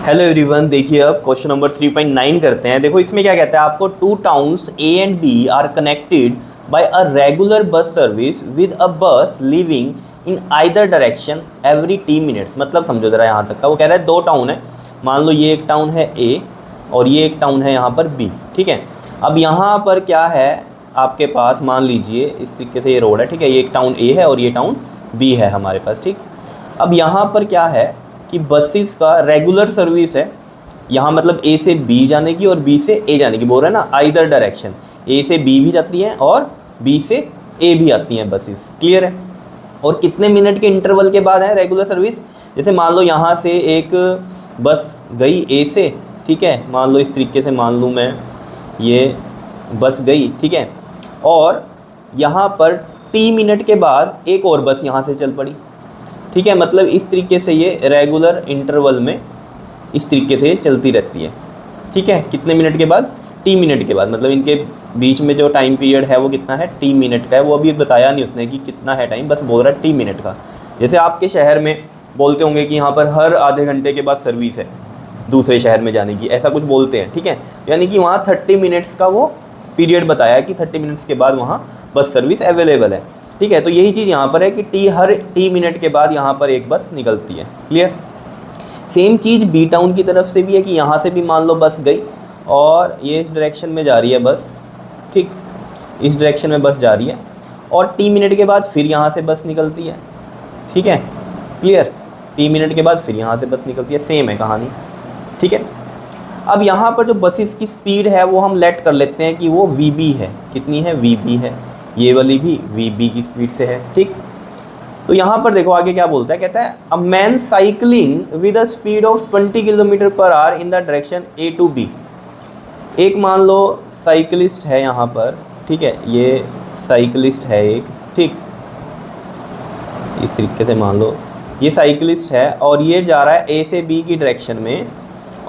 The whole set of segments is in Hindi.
हेलो एवरीवन, देखिए अब क्वेश्चन नंबर 3.9 करते हैं। देखो इसमें क्या कहता है, आपको two towns A and B are connected by a regular bus service with a bus leaving in either direction every T minutes. मतलब समझो जरा यहाँ तक का। वो कह रहा है दो टाउन है, मान लो ये एक टाउन है ए और ये एक टाउन है यहाँ पर बी। ठीक है, अब यहाँ पर क्या है आपके पास, मान लीजिए इस तरीके से ये रोड है। ठीक है, ये एक टाउन ए है और ये टाउन बी है हमारे पास। ठीक, अब यहाँ पर क्या है कि बसेस का रेगुलर सर्विस है यहाँ, मतलब ए से बी जाने की और बी से ए जाने की। बोल रहे हैं ना आइदर डायरेक्शन, ए से बी भी जाती हैं और बी से ए भी आती हैं बसेस। क्लियर है? और कितने मिनट के इंटरवल के बाद है रेगुलर सर्विस? जैसे मान लो यहाँ से एक बस गई ए से, ठीक है, मान लो इस तरीके से मान लूँ मैं, ये बस गई, ठीक है, और यहाँ पर टी मिनट के बाद एक और बस यहाँ से चल पड़ी। ठीक है, मतलब इस तरीके से ये रेगुलर इंटरवल में इस तरीके से चलती रहती है। ठीक है, कितने मिनट के बाद? टी मिनट के बाद। मतलब इनके बीच में जो टाइम पीरियड है वो कितना है? टी मिनट का है। वो अभी बताया नहीं उसने कि कितना है टाइम, बस बोल रहा है टी मिनट का। जैसे आपके शहर में बोलते होंगे कि यहाँ पर हर आधे घंटे के बाद सर्विस है दूसरे शहर में जाने की, ऐसा कुछ बोलते हैं। ठीक है, यानी कि वहाँ 30 मिनट्स का वो पीरियड बताया कि 30 मिनट्स के बाद वहाँ बस सर्विस अवेलेबल है। ठीक है, तो यही चीज़ यहाँ पर है कि हर टी मिनट के बाद यहाँ पर एक बस निकलती है। क्लियर? सेम चीज़ बी टाउन की तरफ से भी है कि यहाँ से भी मान लो बस गई और ये इस डायरेक्शन में जा रही है बस। ठीक, इस डायरेक्शन में बस जा रही है और टी मिनट के बाद फिर यहाँ से बस निकलती है। ठीक है, क्लियर? टी मिनट के बाद फिर यहाँ से बस निकलती है। सेम है कहानी। ठीक है, अब यहाँ पर जो बसेस की स्पीड है वो हम लेट कर लेते हैं कि वो वीबी है। कितनी है? वीबी है। ये वाली भी वीबी की स्पीड से है। ठीक, तो यहाँ पर देखो आगे क्या बोलता है, कहता है a man cycling with a speed of 20 kilometre per hour in the direction A to B. एक मान लो साइकिलिस्ट है यहाँ पर, ठीक है, ये साइकिलिस्ट है एक, ठीक, इस तरीके से मान लो ये साइकिलिस्ट है और ये जा रहा है ए से बी की डायरेक्शन में,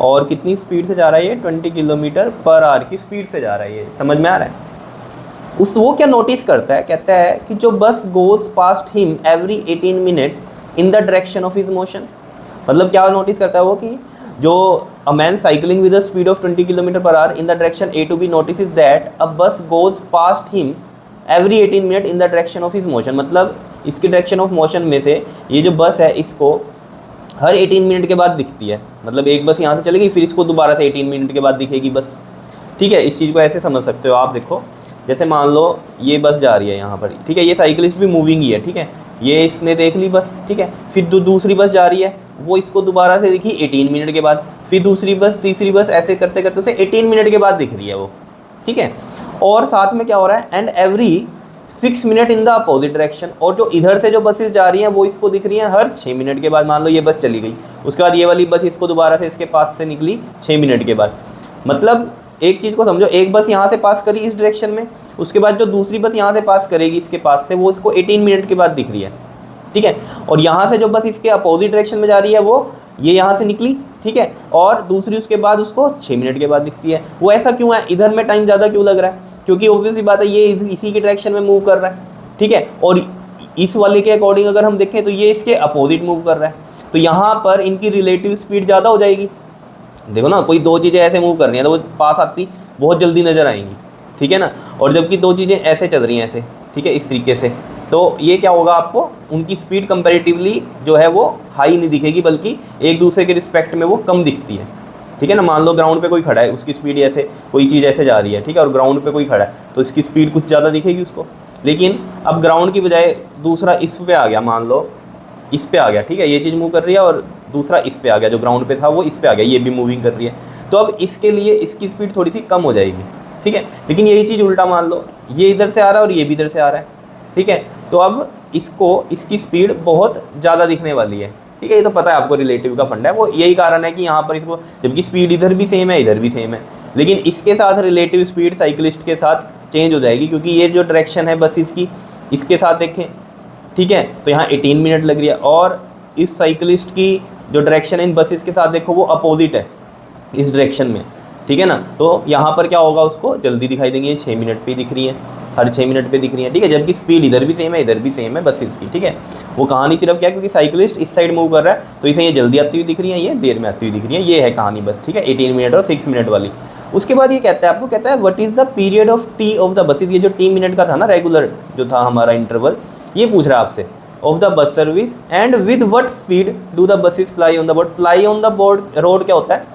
और कितनी स्पीड से जा रहा है ये? 20 किलोमीटर पर आवर की स्पीड से जा रहा है। ये समझ में आ रहा है? वो क्या नोटिस करता है, कहता है कि जो bus goes past him every 18 minute in the direction of his motion. मतलब क्या नोटिस करता है वो कि जो a man cycling with the speed of 20 kilometre per hour in the direction A to B notice that a bus goes past him every 18 minute in the direction of his motion. मतलब इसकी डायरेक्शन ऑफ मोशन में से ये जो बस है इसको हर 18 मिनट के बाद दिखती है। मतलब एक बस यहाँ से चलेगी फिर इसको दोबारा से 18 मिनट के बाद दिखेगी बस। ठीक है, इस चीज़ को ऐसे समझ सकते हो आप। देखो जैसे मान लो ये बस जा रही है यहाँ पर, ठीक है, ये साइकिलिस्ट भी मूविंग ही है। ठीक है, ये इसने देख ली बस, ठीक है, फिर दूसरी बस जा रही है, वो इसको दोबारा से दिखी 18 मिनट के बाद, फिर दूसरी बस, तीसरी बस, ऐसे करते करते उसे 18 मिनट के बाद दिख रही है वो। ठीक है, और साथ में क्या हो रहा है, and every 6 minute in the opposite direction. और जो इधर से जो बसेस जा रही हैं वो इसको दिख रही हैं हर 6 मिनट के बाद। मान लो ये बस चली गई, उसके बाद ये वाली बस इसको दोबारा से इसके पास से निकली 6 मिनट के बाद। मतलब एक चीज़ को समझो, एक बस यहाँ से पास करी इस डायरेक्शन में, उसके बाद जो दूसरी बस यहाँ से पास करेगी इसके पास से, वो इसको 18 मिनट के बाद दिख रही है। ठीक है, और यहाँ से जो बस इसके अपोजिट डायरेक्शन में जा रही है वो ये यहाँ से निकली, ठीक है, और दूसरी उसके बाद उसको 6 मिनट के बाद दिखती है। वो ऐसा क्यों है? इधर में टाइम ज़्यादा क्यों लग रहा है? क्योंकि ऑब्वियसली बात है ये इसी के डायरेक्शन में मूव कर रहा है। ठीक है, और इस वाले के अकॉर्डिंग अगर हम देखें तो ये इसके अपोजिट मूव कर रहा है, तो यहाँ पर इनकी रिलेटिव स्पीड ज़्यादा हो जाएगी। देखो ना, कोई दो चीज़ें ऐसे मूव कर रही हैं तो वो पास आती बहुत जल्दी नज़र आएंगी। ठीक है ना, और जबकि दो चीज़ें ऐसे चल रही हैं ऐसे, ठीक है, इस तरीके से, तो ये क्या होगा, आपको उनकी स्पीड कंपैरेटिवली जो है वो हाई नहीं दिखेगी, बल्कि एक दूसरे के रिस्पेक्ट में वो कम दिखती है। ठीक है ना, मान लो ग्राउंड पे कोई खड़ा है, उसकी स्पीड ऐसे, कोई चीज़ ऐसे जा रही है, ठीक है, और ग्राउंड पे कोई खड़ा है तो इसकी स्पीड कुछ ज़्यादा दिखेगी उसको। लेकिन अब ग्राउंड की बजाय दूसरा इस पे आ गया, मान लो इस पे आ गया, ठीक है, ये चीज़ मूव कर रही है, और दूसरा इस पे आ गया, जो ग्राउंड पे था वो इस पे आ गया, ये भी मूविंग कर रही है, तो अब इसके लिए इसकी स्पीड थोड़ी सी कम हो जाएगी। ठीक है, लेकिन यही चीज़ उल्टा मान लो, ये इधर से आ रहा है और ये भी इधर से आ रहा है, ठीक है, तो अब इसकी स्पीड बहुत ज़्यादा दिखने वाली है। ठीक है, ये तो पता है आपको, रिलेटिव का फंडा है वो, यही कारण है कि यहाँ पर इसको, जबकि स्पीड इधर भी सेम है इधर भी सेम है, लेकिन इसके साथ रिलेटिव स्पीड साइकिलिस्ट के साथ चेंज हो जाएगी, क्योंकि ये जो डायरेक्शन है बस इसकी, इसके साथ देखें, ठीक है, तो यहाँ 18 मिनट लग रही है, और इस साइकिलिस्ट की जो डायरेक्शन है इन बसेस के साथ देखो वो अपोजिट है इस डायरेक्शन में। ठीक है ना, तो यहाँ पर क्या होगा, उसको जल्दी दिखाई देंगी, 6 मिनट पे दिख रही है। हर 6 मिनट पे दिख रही है, ठीक है, जबकि स्पीड इधर भी सेम है इधर भी सेम है बसेस की, ठीक है। वो कहानी सिर्फ क्या है, क्योंकि साइकिलिस्ट इस साइड मूव कर रहा है तो इसे ये जल्दी आती हुई दिख रही है, ये देर में आती हुई दिख रही है, ये है कहानी बस, ठीक है, 18 मिनट और 6 मिनट वाली। उसके बाद ये कहता है आपको, कहता है what is the period of T of the buses, ये जो 3 मिनट का था ना रेगुलर जो था हमारा इंटरवल, ये पूछ रहा है आपसे, of the bus service and with what speed do the buses ply on the board. Ply on the board road क्या होता है,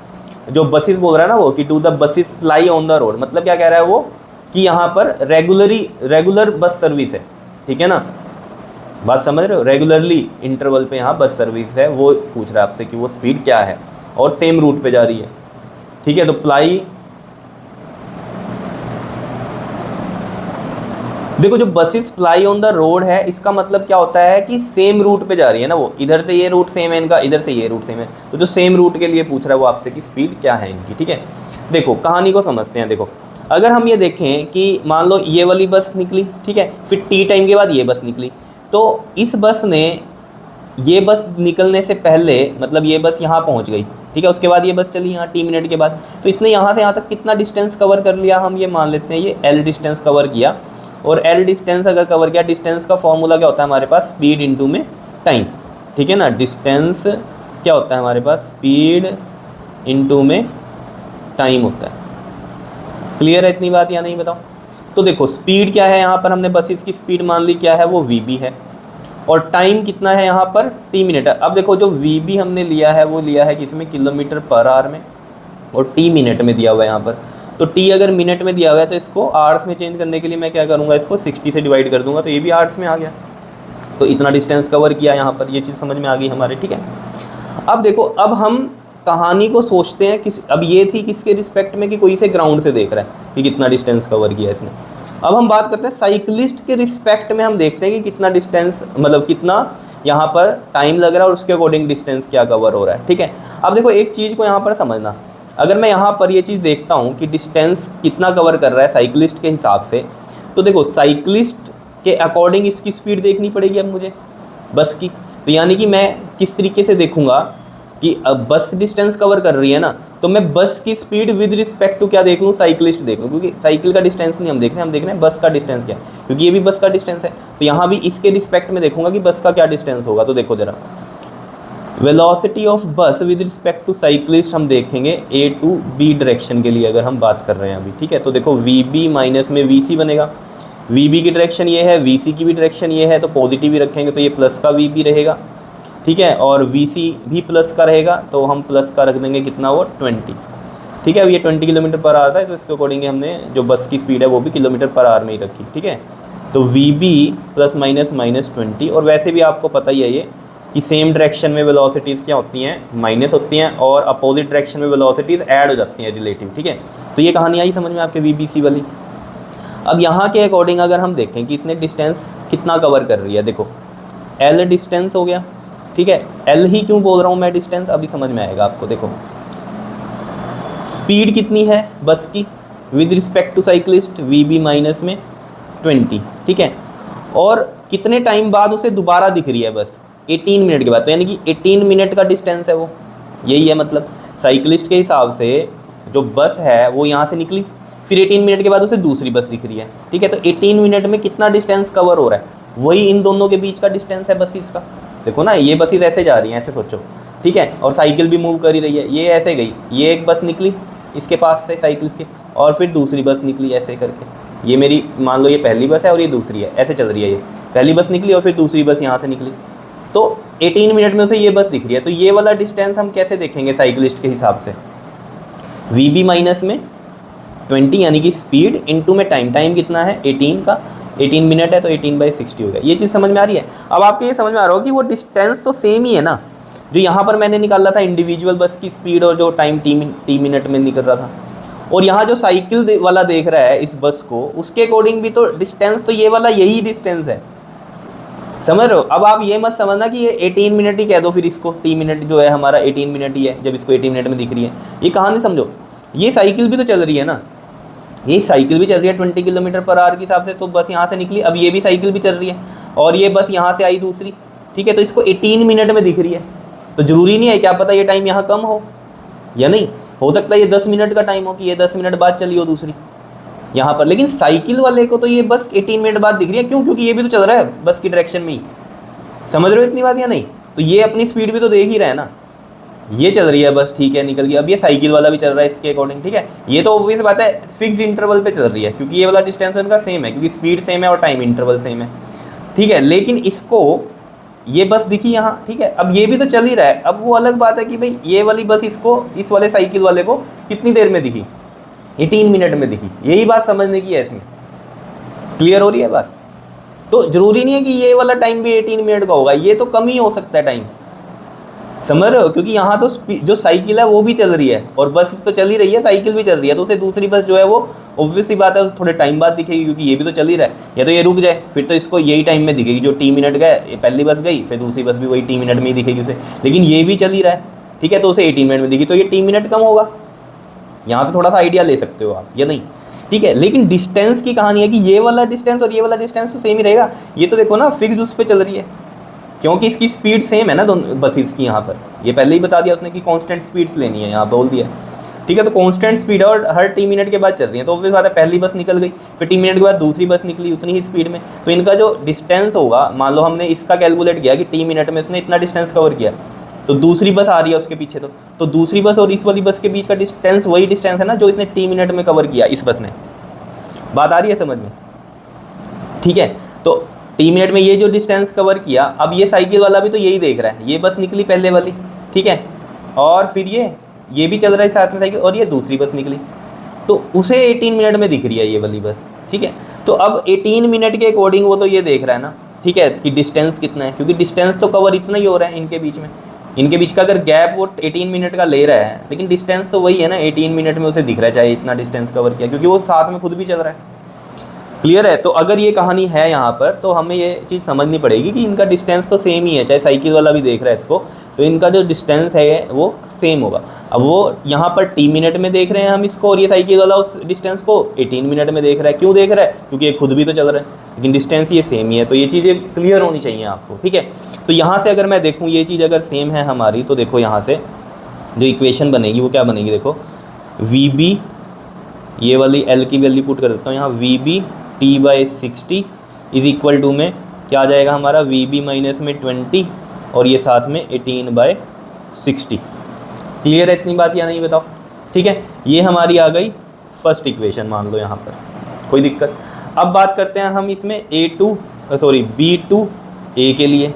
जो बसेस बोल रहा है ना वो, कि do the buses ply on the road, मतलब क्या कह रहा है वो, कि यहाँ पर रेगुलर बस सर्विस है, ठीक है ना, बात समझ रहे हो, रेगुलरली इंटरवल पे यहाँ बस सर्विस है, वो पूछ रहा है आपसे कि वो स्पीड क्या है और सेम रूट पे जा रही है, ठीक है। तो प्लाई, देखो जो buses ply on the road है इसका मतलब क्या होता है कि सेम रूट पे जा रही है ना वो, इधर से ये रूट सेम है इनका, इधर से ये रूट सेम है, तो जो सेम रूट के लिए पूछ रहा है वो आपसे कि स्पीड क्या है इनकी, ठीक है। देखो कहानी को समझते हैं, देखो अगर हम ये देखें कि मान लो ये वाली बस निकली, ठीक है, फिर टी टाइम के बाद ये बस निकली, तो इस बस ने ये बस निकलने से पहले, मतलब ये बस यहाँ पहुँच गई, ठीक है, उसके बाद ये बस चली यहाँ टी मिनट के बाद, तो इसने यहाँ से यहाँ तक कितना डिस्टेंस कवर कर लिया, हम ये मान लेते हैं ये एल डिस्टेंस कवर किया, और एल डिस्टेंस अगर कवर किया, डिस्टेंस का फॉर्मूला क्या होता है हमारे पास, स्पीड इनटू में टाइम, ठीक है ना, डिस्टेंस क्या होता है हमारे पास, स्पीड इनटू में टाइम होता है। क्लियर है इतनी बात या नहीं बताओ। तो देखो स्पीड क्या है यहाँ पर, हमने बसेस की स्पीड मान ली क्या है, वो वी है, और टाइम कितना है यहाँ पर, टी मिनट है। अब देखो जो वी हमने लिया है वो लिया है किसमें, किलोमीटर पर आवर में, और टी मिनट में दिया हुआ है यहाँ पर, तो टी अगर मिनट में दिया हुआ है तो इसको आवर्स में चेंज करने के लिए मैं क्या करूँगा, इसको 60 से डिवाइड कर दूंगा, तो ये भी आवर्स में आ गया, तो इतना डिस्टेंस कवर किया यहाँ पर, ये चीज़ समझ में आ गई हमारे, ठीक है। अब देखो अब हम कहानी को सोचते हैं किस, अब ये थी किसके रिस्पेक्ट में, कि कोई से ग्राउंड से देख रहा है कि कितना डिस्टेंस कवर किया इसने। अब हम बात करते हैं साइकिलिस्ट के रिस्पेक्ट में, हम देखते हैं कि कितना डिस्टेंस, मतलब कितना यहाँ पर टाइम लग रहा है और उसके अकॉर्डिंग डिस्टेंस क्या कवर हो रहा है, ठीक है। अब देखो एक चीज़ को यहाँ पर समझना, अगर मैं यहाँ पर ये चीज़ देखता हूँ कि डिस्टेंस कितना कवर कर रहा है साइकिलिस्ट के हिसाब से, तो देखो साइकिलिस्ट के अकॉर्डिंग इसकी स्पीड देखनी पड़ेगी अब मुझे बस की, तो यानी कि मैं किस तरीके से देखूँगा कि अब बस डिस्टेंस कवर कर रही है ना, तो मैं बस की स्पीड विद रिस्पेक्ट टू क्या देख लूँ, साइकिलिस्ट देख लूँ, क्योंकि साइकिल का डिस्टेंस नहीं हम देख रहे हैं बस का डिस्टेंस क्या, क्योंकि ये भी बस का डिस्टेंस है, तो यहाँ भी इसके रिस्पेक्ट में देखूंगा कि बस का क्या डिस्टेंस होगा। तो देखो जरा, वेलोसिटी ऑफ बस विद रिस्पेक्ट टू साइकिलिस्ट हम देखेंगे ए टू बी डायरेक्शन के लिए अगर हम बात कर रहे हैं अभी, ठीक है। तो देखो वी बी माइनस में वी सी बनेगा, वी बी की डायरेक्शन ये है, वी सी की भी डायरेक्शन ये है, तो पॉजिटिव ही रखेंगे तो ये प्लस का वी बी रहेगा, ठीक है, और वी सी भी प्लस का रहेगा, तो हम प्लस का रख देंगे कितना, वो 20, ठीक है। अब ये 20 किलोमीटर पर आवर था, तो इसके अकॉर्डिंग हमने जो बस की स्पीड है वो भी किलोमीटर पर आवर में ही रखी, ठीक है। तो V B plus minus minus 20, और वैसे भी आपको पता ही है ये कि सेम डायरेक्शन में वेलोसिटीज़ क्या होती हैं, माइनस होती हैं, और अपोजिट डायरेक्शन में वेलोसिटीज़ ऐड हो जाती हैं रिलेटिव, ठीक है। तो ये कहानी आई समझ में आपके वी बी सी वाली। अब यहाँ के अकॉर्डिंग अगर हम देखें कि इसने डिस्टेंस कितना कवर कर रही है, देखो एल डिस्टेंस हो गया, ठीक है, एल ही क्यों बोल रहा हूँ मैं डिस्टेंस, अभी समझ में आएगा आपको। देखो स्पीड कितनी है बस की with respect to cyclist, V B minus में 20, ठीक है, और कितने टाइम बाद उसे दोबारा दिख रही है बस, 18 मिनट के बाद, तो यानी कि 18 मिनट का डिस्टेंस है वो, यही है मतलब साइकिलिस्ट के हिसाब से जो बस है वो यहाँ से निकली, फिर 18 मिनट के बाद उसे दूसरी बस दिख रही है, ठीक है। तो 18 मिनट में कितना डिस्टेंस कवर हो रहा है, वही इन दोनों के बीच का डिस्टेंस है बसेस का। देखो ना ये बसेस ऐसे जा रही हैं, ऐसे सोचो, ठीक है, और साइकिल भी मूव कर ही रही है, ये ऐसे गई, ये एक बस निकली इसके पास से साइकिल के, और फिर दूसरी बस निकली ऐसे करके, ये मेरी मान लो ये पहली बस है और ये दूसरी है, ऐसे चल रही है, ये पहली बस निकली और फिर दूसरी बस यहाँ से निकली, तो 18 मिनट में उसे ये बस दिख रही है। तो ये वाला डिस्टेंस हम कैसे देखेंगे साइकिलिस्ट के हिसाब से, वी बी माइनस में 20 यानी कि स्पीड इनटू में टाइम, टाइम कितना है 18 का, 18 मिनट है तो 18/60 हो गया। ये चीज़ समझ में आ रही है। अब आपके ये समझ में आ रहा हो कि वो डिस्टेंस तो सेम ही है ना, जो यहाँ पर मैंने निकाला था इंडिविजुअल बस की स्पीड और जो टाइम टी मिनट में निकल रहा था, और यहाँ जो साइकिल वाला देख रहा है इस बस को, उसके अकॉर्डिंग भी तो डिस्टेंस तो ये वाला यही डिस्टेंस है, समझ रहे हो। अब आप ये मत समझना कि ये 18 मिनट ही कह दो फिर इसको, टी मिनट जो है हमारा 18 मिनट ही है जब इसको 18 मिनट में दिख रही है, ये कहानी समझो। ये साइकिल भी तो चल रही है ना, ये साइकिल भी चल रही है 20 किलोमीटर पर आवर के हिसाब से, तो बस यहाँ से निकली, अब ये भी साइकिल भी चल रही है और ये बस यहाँ से आई दूसरी, ठीक है, तो इसको 18 मिनट में दिख रही है, तो ज़रूरी नहीं है, क्या पता ये टाइम यहाँ कम हो या नहीं, हो सकता है ये 10 मिनट का टाइम हो कि ये 10 मिनट बाद चली हो दूसरी, यहाँ पर। लेकिन साइकिल वाले को तो ये बस 18 मिनट बाद दिख रही है, क्यों? क्योंकि ये भी तो चल रहा है बस की डायरेक्शन में ही। समझ रहे हो इतनी बात या नहीं? तो ये अपनी स्पीड भी तो देख ही रहा है ना, ये चल रही है बस, ठीक है, निकल गया। अब ये साइकिल वाला भी चल रहा है इसके अकॉर्डिंग, ठीक है। ये तो ऑब्वियस बात है फिक्स्ड इंटरवल पे चल रही है, क्योंकि ये वाला डिस्टेंस इनका सेम है, क्योंकि स्पीड सेम है और टाइम इंटरवल सेम है, ठीक है। लेकिन इसको ये बस दिखी यहाँ, ठीक है। अब ये भी तो चल ही रहा है। अब वो अलग बात है कि भाई ये वाली बस इसको, इस वाले साइकिल वाले को कितनी देर में दिखी? 18 मिनट में दिखी। यही बात समझने की है इसमें। क्लियर हो रही है बात? तो जरूरी नहीं है कि ये वाला टाइम भी 18 मिनट का होगा, ये तो कम ही हो सकता है टाइम। समझ रहे हो? क्योंकि यहाँ तो जो साइकिल है वो भी चल रही है और बस तो चल ही रही है, साइकिल भी चल रही है, तो उसे दूसरी बस जो है वो ऑब्वियस सी बात है थोड़े टाइम बाद दिखेगी, क्योंकि ये भी तो चल ही रहा है। या तो ये रुक जाए, फिर तो इसको यही टाइम में दिखेगी जो टी मिनट गए, ये पहली बस गई, फिर दूसरी बस भी वही टी मिनट में ही दिखेगी उसे। लेकिन ये भी चल ही रहा है, ठीक है, तो उसे 18 मिनट में दिखी, तो ये टी मिनट कम होगा। यहाँ से थोड़ा सा आइडिया ले सकते हो आप, या नहीं? ठीक है। लेकिन डिस्टेंस की कहानी है कि ये वाला डिस्टेंस और ये वाला डिस्टेंस तो सेम ही रहेगा। ये तो देखो ना फिक्स उस पर चल रही है, क्योंकि इसकी स्पीड सेम है ना दोनों बसेस की। यहाँ पर ये पहले ही बता दिया उसने कि कांस्टेंट स्पीड्स लेनी है, यहाँ बोल दिया, ठीक है। तो कांस्टेंट स्पीड और हर टी मिनट के बाद चल रही है, तो ऑब्वियस बात है पहली बस निकल गई, फिर टी मिनट के बाद दूसरी बस निकली उतनी ही स्पीड में। तो इनका जो डिस्टेंस होगा, मान लो हमने इसका कैलकुलेट किया कि टी मिनट में उसने इतना डिस्टेंस कवर किया, तो दूसरी बस आ रही है उसके पीछे, तो दूसरी बस और इस वाली बस के बीच का डिस्टेंस वही डिस्टेंस है ना जो इसने टी मिनट में कवर किया इस बस ने। बात आ रही है समझ में? ठीक है। तो टी मिनट में ये जो डिस्टेंस कवर किया, अब ये साइकिल वाला भी तो यही देख रहा है, ये बस निकली पहले वाली, ठीक है, और फिर ये भी चल रहा है साथ में साइकिल, और ये दूसरी बस निकली, तो उसे 18 मिनट में दिख रही है ये वाली बस, ठीक है। तो अब 18 मिनट के अकॉर्डिंग वो तो ये देख रहा है ना, ठीक है, कि डिस्टेंस कितना है, क्योंकि डिस्टेंस तो कवर इतना ही हो रहा है इनके बीच में। इनके बीच का अगर गैप वो 18 मिनट का ले रहा है, लेकिन डिस्टेंस तो वही है ना, 18 मिनट में उसे दिख रहा है चाहे इतना डिस्टेंस कवर किया, क्योंकि वो साथ में खुद भी चल रहा है। क्लियर है? तो अगर ये कहानी है यहाँ पर, तो हमें ये चीज़ समझनी पड़ेगी कि इनका डिस्टेंस तो सेम ही है, चाहे साइकिल वाला भी देख रहा है इसको, तो इनका जो डिस्टेंस है वो सेम होगा। अब वो यहाँ पर टी मिनट में देख रहे हैं हम इसको, और ये साइकिल वाला उस डिस्टेंस को 18 मिनट में देख रहा है। क्यों देख रहा है? क्योंकि ये खुद भी तो चल रहा है, लेकिन डिस्टेंस ये सेम ही है। तो ये चीज़ें क्लियर होनी चाहिए आपको, ठीक है। तो यहाँ से अगर मैं देखूँ ये चीज़ अगर सेम है हमारी, तो देखो यहाँ से जो इक्वेशन बनेगी वो क्या बनेगी, देखो वी बी, ये वाली एल की वैल्यू पुट कर देता हूँ यहाँ, V B T/60 is equal to में क्या आ जाएगा हमारा, वी बी माइनस में 20 और ये साथ में 18/60। क्लियर है इतनी बात या नहीं बताओ? ठीक है, ये हमारी आ गई फर्स्ट इक्वेशन, मान लो यहाँ पर कोई दिक्कत। अब बात करते हैं हम इसमें B2A के लिए।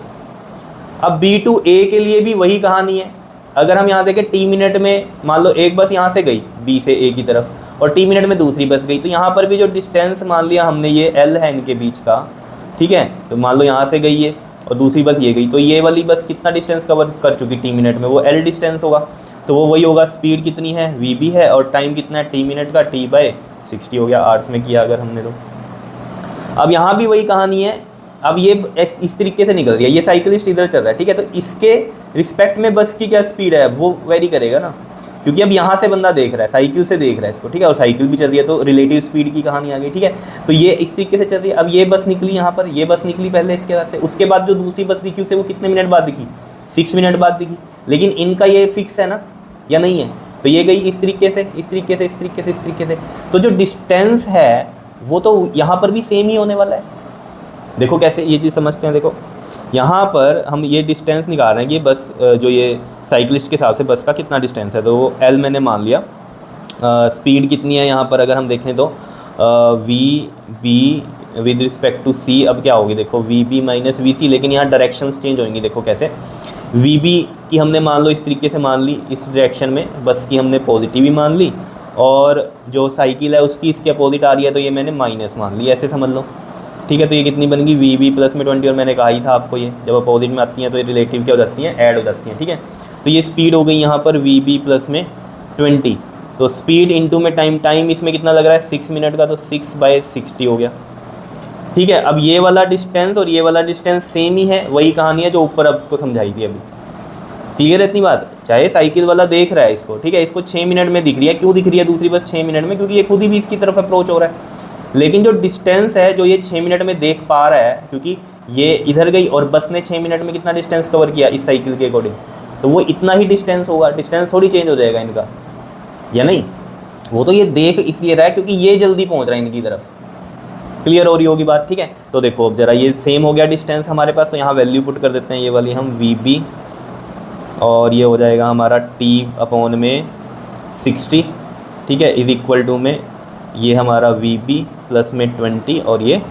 अब B2A के लिए भी वही कहानी है। अगर हम यहाँ देखें टी मिनट में, मान लो एक बस यहाँ से गई B से A की तरफ और टी मिनट में दूसरी बस गई, तो यहाँ पर भी जो डिस्टेंस मान लिया हमने ये L है इनके बीच का, ठीक है। तो मान लो यहाँ से गई है और दूसरी बस ये गई, तो ये वाली बस कितना डिस्टेंस कवर कर चुकी टी मिनट में, वो L डिस्टेंस होगा। तो वो वही होगा, स्पीड कितनी है VB है और टाइम कितना है टी मिनट का, T/60 हो गया, आवर्स में किया अगर हमने तो। अब यहाँ भी वही कहानी है। अब ये इस तरीके से निकल रही है, ये साइकिलिस्ट इधर चल रहा है, ठीक है। तो इसके रिस्पेक्ट में बस की क्या स्पीड है वो वेरी करेगा ना, क्योंकि अब यहाँ से बंदा देख रहा है, साइकिल से देख रहा है इसको, ठीक है, और साइकिल भी चल रही है, तो रिलेटिव स्पीड की कहानी आ गई, ठीक है। तो ये इस तरीके से चल रही है। अब ये बस निकली यहाँ पर, ये बस निकली पहले इसके बाद से, उसके बाद जो दूसरी बस दिखी उसे वो कितने मिनट बाद दिखी, 6 मिनट बाद दिखी। लेकिन इनका ये फिक्स है ना या नहीं है, तो ये गई इस तरीके से, इस तरीके से, इस तरीके से, इस तरीके से। तो जो डिस्टेंस है वो तो यहाँ पर भी सेम ही होने वाला है। देखो कैसे ये चीज़ समझते हैं। देखो यहाँ पर हम ये डिस्टेंस निकाल रहे हैं कि बस जो ये साइकिलिस्ट के हिसाब से बस का कितना डिस्टेंस है, तो वो L मैंने मान लिया। स्पीड कितनी है यहाँ पर अगर हम देखें तो VB with respect to C, अब क्या होगी देखो VB माइनस VC, लेकिन यहाँ डायरेक्शंस चेंज होंगी। देखो कैसे, VB की हमने मान लो इस तरीके से मान ली, इस डायरेक्शन में बस की हमने पॉजिटिव ही मान ली, और जो साइकिल है उसकी इसके अपोजिट आ रही है तो ये मैंने माइनस मान ली, ऐसे समझ लो, ठीक है। तो ये कितनी बनेगी VB प्लस में 20, और मैंने कहा ही था आपको ये जब अपोजिट में आती हैं तो ये रिलेटिव क्या हो जाती हैं, ऐड हो जाती हैं, ठीक है। तो ये स्पीड हो गई यहाँ पर VB प्लस में 20, तो स्पीड इनटू में टाइम इसमें कितना लग रहा है 6 मिनट का, तो 6/60 हो गया, ठीक है। अब ये वाला डिस्टेंस और ये वाला डिस्टेंस सेम ही है, वही कहानी है जो ऊपर आपको समझाई थी अभी। क्लियर है इतनी बात? चाहे साइकिल वाला देख रहा है इसको, ठीक है, इसको 6 मिनट में दिख रही है, क्यों दिख रही है दूसरी बस 6 मिनट में, क्योंकि ये खुद ही भी इसकी तरफ अप्रोच हो रहा है। लेकिन जो डिस्टेंस है जो ये 6 मिनट में देख पा रहा है, क्योंकि ये इधर गई और बस ने 6 मिनट में कितना डिस्टेंस कवर किया इस साइकिल के अकॉर्डिंग, तो वो इतना ही डिस्टेंस होगा, डिस्टेंस थोड़ी चेंज हो जाएगा इनका, या नहीं? वो तो ये देख इसलिए रहा है क्योंकि ये जल्दी पहुंच रहा है इनकी तरफ। क्लियर हो रही होगी बात, ठीक है। तो देखो अब जरा ये सेम हो गया डिस्टेंस हमारे पास, तो यहाँ वैल्यू पुट कर देते हैं ये वाली हम VB, और ये हो जाएगा हमारा T/60, ठीक है, इज इक्वल टू में ये हमारा VB प्लस में 20 और ये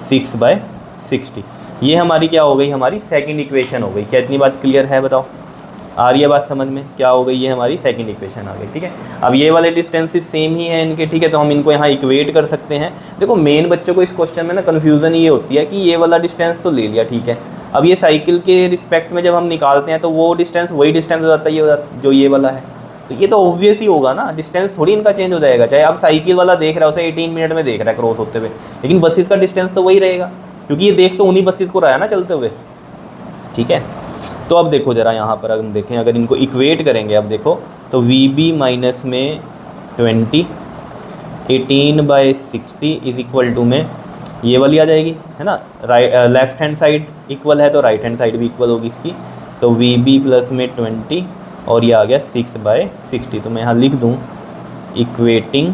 6/60। ये हमारी क्या हो गई, हमारी सेकंड इक्वेशन हो गई। क्या इतनी बात क्लियर है, बताओ आ रही है बात समझ में? क्या हो गई, ये हमारी सेकंड इक्वेशन आ गई, ठीक है। अब ये वाले डिस्टेंसेस सेम ही हैं इनके, ठीक है, तो हम इनको यहाँ इक्वेट कर सकते हैं। देखो मेन बच्चों को इस क्वेश्चन में ना कन्फ्यूज़न ये होती है कि ये वाला डिस्टेंस तो ले लिया, ठीक है, अब ये साइकिल के रिस्पेक्ट में जब हम निकालते हैं तो वो डिस्टेंस वही डिस्टेंस हो जाता है ये जो ये वाला है, तो ये तो ऑब्वियस ही होगा ना, डिस्टेंस थोड़ी इनका चेंज हो जाएगा। चाहे आप साइकिल वाला देख रहा है उसे 18 मिनट में देख रहा है क्रॉस होते हुए, लेकिन बसेस का डिस्टेंस तो वही रहेगा क्योंकि ये देख तो उन्हीं बसेस को रहा है ना चलते हुए, ठीक है। तो अब देखो ज़रा यहाँ पर अगर हम देखें, अगर इनको इक्वेट करेंगे, अब देखो तो VB माइनस में 20 18/60 इज इक्वल टू में ये वाली आ जाएगी, है ना, लेफ्ट हैंड साइड इक्वल है तो राइट हैंड साइड भी इक्वल होगी इसकी, तो VB प्लस में 20 और ये आ गया 6/60। तो मैं यहाँ लिख दूँ इक्वेटिंग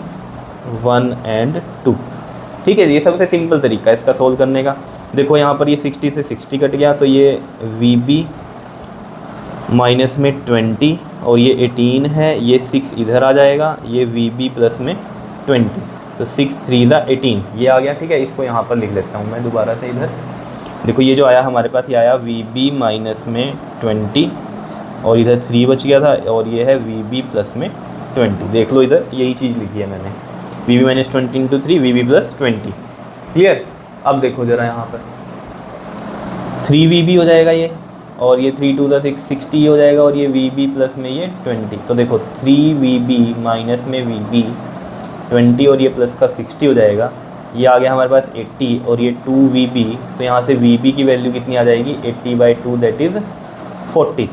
1 और 2, ठीक है। ये सबसे सिंपल तरीका है इसका सोल्व करने का। देखो यहाँ पर ये 60 से 60 कट गया, तो ये VB माइनस में 20 और ये 18 है, ये 6 इधर आ जाएगा, ये VB प्लस में 20, तो 6 3 18 ये आ गया, ठीक है। इसको यहाँ पर लिख लेता हूँ मैं दोबारा से इधर। देखो ये जो आया हमारे पास, ये आया VB माइनस में 20 और इधर 3 बच गया था, और ये है VB प्लस में 20। देख लो इधर यही चीज़ लिखी है मैंने, VB minus 20 into 3 VB plus 20। Clear. अब देखो ज़रा यहाँ पर 3VB हो जाएगा ये, और ये 3 2 6 60 हो जाएगा, और ये VB प्लस में ये 20। तो देखो 3VB माइनस में VB 20 और ये प्लस का 60 हो जाएगा, ये आ गया हमारे पास 80 और ये 2VB, तो यहाँ से VB की वैल्यू कितनी आ जाएगी 80/2 दैट इज़ 40।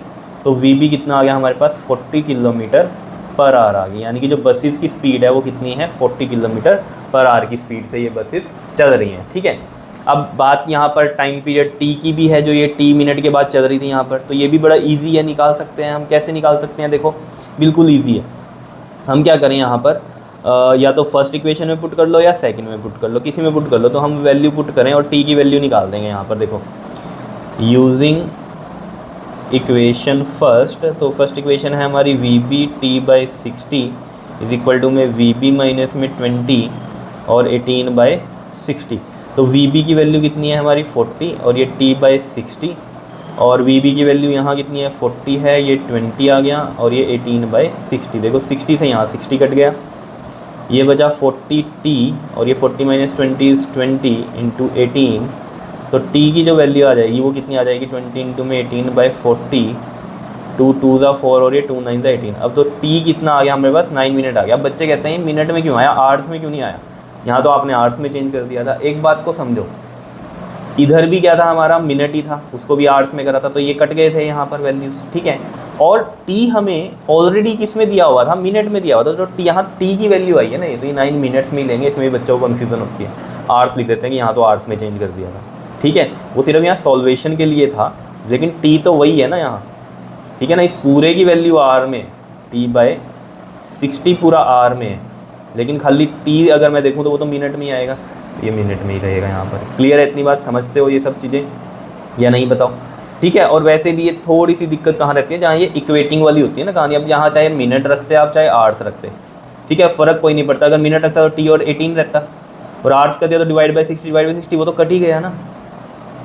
तो VB कितना आ गया हमारे पास 40 किलोमीटर पर आवर आ गई, यानी कि जो बसेस की स्पीड है वो कितनी है 40 किलोमीटर पर आवर की स्पीड से ये बसेस चल रही हैं, ठीक है। अब बात यहाँ पर टाइम पीरियड T की भी है, जो ये T मिनट के बाद चल रही थी यहाँ पर, तो ये भी बड़ा इजी है, निकाल सकते हैं हम। कैसे निकाल सकते हैं, देखो बिल्कुल इजी है। हम क्या करें यहाँ पर, या तो फर्स्ट इक्वेशन में पुट कर लो या सेकंड में पुट कर लो, किसी में पुट कर लो, तो हम वैल्यू पुट करें और T की वैल्यू निकाल देंगे यहाँ पर। देखो यूजिंग इक्वेशन फर्स्ट, तो फर्स्ट इक्वेशन है हमारी VB T/60 is equal to में VB माइनस में 20 और 18/60। तो VB की वैल्यू कितनी है हमारी 40 और ये T/60, और VB की वैल्यू यहाँ कितनी है 40 है, ये 20 आ गया और ये 18/60। देखो 60 से यहाँ 60 कट गया, ये बचा 40T और ये 40 माइनस 20 इज़ 20 इंटू 18। तो T की जो वैल्यू आ जाएगी वो कितनी आ जाएगी 20 इंटू में 18/40, 2 2 4 और ये 2 9 18। अब तो T कितना आ गया हमारे पास 9 मिनट आ गया। अब बच्चे कहते हैं मिनट में क्यों आया, आवर्स में क्यों नहीं आया, यहाँ तो आपने आवर्स में चेंज कर दिया था। एक बात को समझो, इधर भी क्या था हमारा मिनट ही था, उसको भी आवर्स में करा था, तो ये कट गए थे यहाँ पर वैल्यूज़, ठीक है। और T हमें ऑलरेडी किस में दिया हुआ था, मिनट में दिया हुआ था, तो यहाँ T की वैल्यू आई है ना, तो ये 9 मिनट्स में ही लेंगे। इसमें भी बच्चों को कन्फ्यूज़न होती है, आवर्स लिख देते हैं कि यहाँ तो आवर्स में चेंज कर दिया था, ठीक है। वो सिर्फ यहाँ सॉल्वेशन के लिए था, लेकिन T तो वही है ना यहाँ, ठीक है ना। इस पूरे की वैल्यू R में T/60 पूरा R में है, लेकिन खाली T अगर मैं देखूँ तो वो तो मिनट में ही आएगा, ये मिनट में ही रहेगा यहाँ पर। क्लियर है, इतनी बात समझते हो ये सब चीज़ें या नहीं बताओ, ठीक है। और वैसे भी ये थोड़ी सी दिक्कत कहाँ रहती है, जहाँ ये इक्वेटिंग वाली होती है ना कहानी। अब यहाँ चाहे मिनट रखते आप चाहे आवर्स रखते, ठीक है, फ़र्क कोई नहीं पड़ता। अगर मिनट रखता तो T और 18 रहता, और आवर्स कर दिया तो डिवाइड/60 वो तो कट ही गया ना,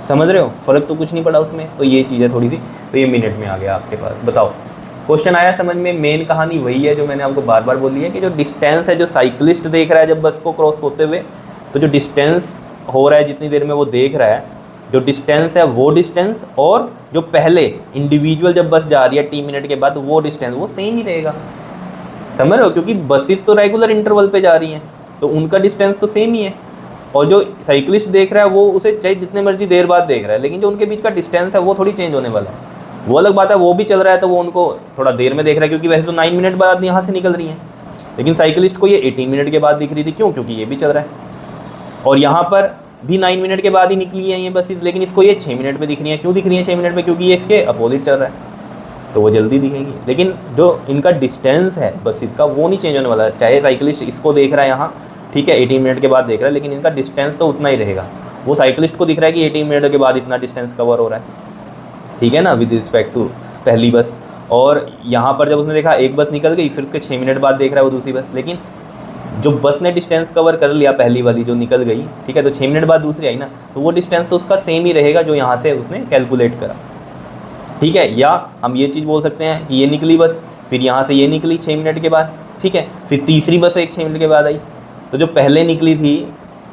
समझ रहे हो, फ़र्क तो कुछ नहीं पड़ा उसमें। तो ये चीज़ है थोड़ी सी, तो ये मिनट में आ गया आपके पास। बताओ क्वेश्चन आया समझ में। मेन कहानी वही है जो मैंने आपको बार बार बोली है कि जो डिस्टेंस है, जो साइकिलिस्ट देख रहा है जब बस को क्रॉस होते हुए, तो जो डिस्टेंस हो रहा है जितनी देर में वो देख रहा है, जो डिस्टेंस है वो डिस्टेंस, और जो पहले इंडिविजुअल जब बस जा रही है T मिनट के बाद वो डिस्टेंस वो सेम ही रहेगा, समझ रहे हो, क्योंकि बसेस तो रेगुलर इंटरवल पे जा रही हैं तो उनका डिस्टेंस तो सेम ही है। और जो साइकिलिस्ट देख रहा है वो उसे चाहे जितने मर्जी देर बाद देख रहा है, लेकिन जो उनके बीच का डिस्टेंस है वो थोड़ी चेंज होने वाला है। वो अलग बात है, वो भी चल रहा है तो वो उनको थोड़ा देर में देख रहा है, क्योंकि वैसे तो 9 मिनट बाद यहाँ से निकल रही हैं, लेकिन साइकिलिस्ट को ये 18 मिनट के बाद दिख रही थी। क्यों? क्योंकि ये भी चल रहा है, और यहाँ पर भी 9 मिनट के बाद ही निकली है ये बसेस, लेकिन इसको ये 6 मिनट में दिख रही है। क्यों दिख रही है 6 मिनट में? क्योंकि ये इसके अपोजिट चल रहा है। तो वो जल्दी दिखेगी। लेकिन जो इनका डिस्टेंस है बस इसका वो नहीं चेंज होने वाला, चाहे साइकिलिस्ट इसको देख रहा है यहाँ, ठीक है 18 मिनट के बाद देख रहा है, लेकिन इनका डिस्टेंस तो उतना ही रहेगा। वो साइकिलिस्ट को दिख रहा है कि 18 मिनट के बाद इतना डिस्टेंस कवर हो रहा है, ठीक है ना, विद रिस्पेक्ट टू पहली बस। और यहाँ पर जब उसने देखा एक बस निकल गई, फिर उसके 6 मिनट बाद देख रहा है वो दूसरी बस, लेकिन जो बस ने डिस्टेंस कवर कर लिया पहली वाली जो निकल गई, ठीक है, तो 6 मिनट बाद दूसरी आई ना, तो वो डिस्टेंस तो उसका सेम ही रहेगा जो यहाँ से उसने कैलकुलेट करा, ठीक है। या हम ये चीज़ बोल सकते हैं कि ये निकली बस, फिर यहाँ से ये निकली 6 मिनट के बाद, ठीक है, फिर तीसरी बस एक 6 मिनट के बाद आई, तो जो पहले निकली थी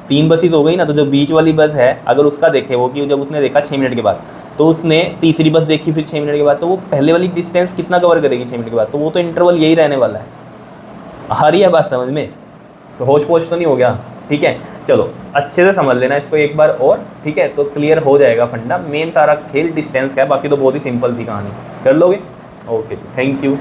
3 बसेस हो गई ना, तो जो बीच वाली बस है अगर उसका देखे वो कि जब उसने देखा 6 मिनट के बाद, तो उसने तीसरी बस देखी फिर 6 मिनट के बाद, तो वो पहले वाली डिस्टेंस कितना कवर करेगी 6 मिनट के बाद, तो वो तो इंटरवल यही रहने वाला है। आ रही है बात समझ में, होश पोश तो नहीं हो गया, ठीक है। चलो अच्छे से समझ लेना इसको एक बार और, ठीक है, तो क्लियर हो जाएगा फंडा। मेन सारा खेल डिस्टेंस का है, बाकी तो बहुत ही सिंपल थी कहानी, कर लोगे। Okay, thank you.